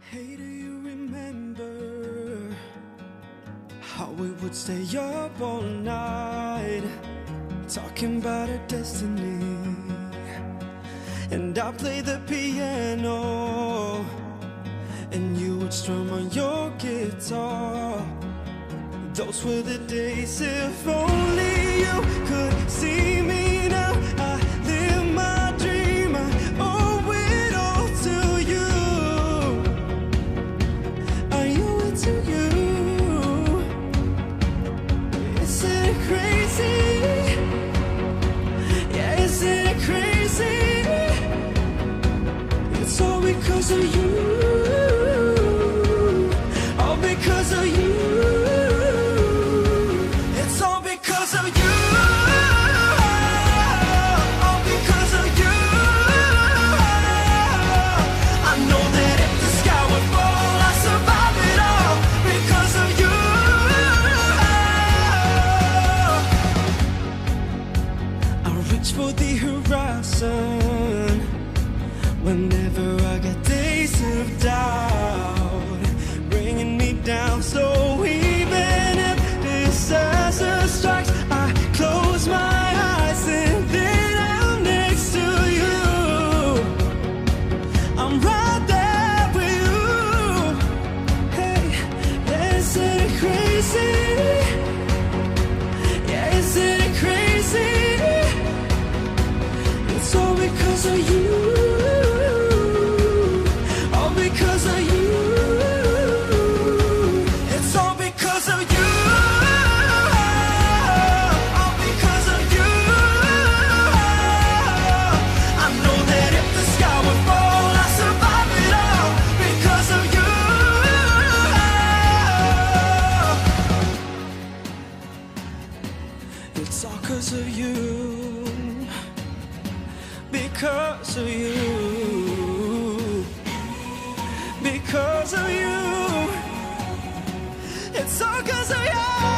Hey, do you remember how we would stay up all night talking about our destiny? And I played the piano and you would strum on your guitar. Those were the days. If only you could see me now. I live my dream, I owe it all to you. I owe it to you. Isn't it crazy? Yeah, isn't it crazy? It's all because of you. All because of you. It's all because of you. All because of you. I know that if the sky would fall, I'd survive it all because of you. I reach for the horizon whenever I get days of doubt bringing me down. So even if disaster strikes, I close my eyes and then I'm next to you. I'm right there with you. Hey, isn't it crazy? Yeah, isn't it crazy? It's all because of you. All because of you. It's all because of you. All because of you. I know that if the sky would fall, I'd survive it all because of you. It's all because of you. Because of you. Because of you. It's all because of you.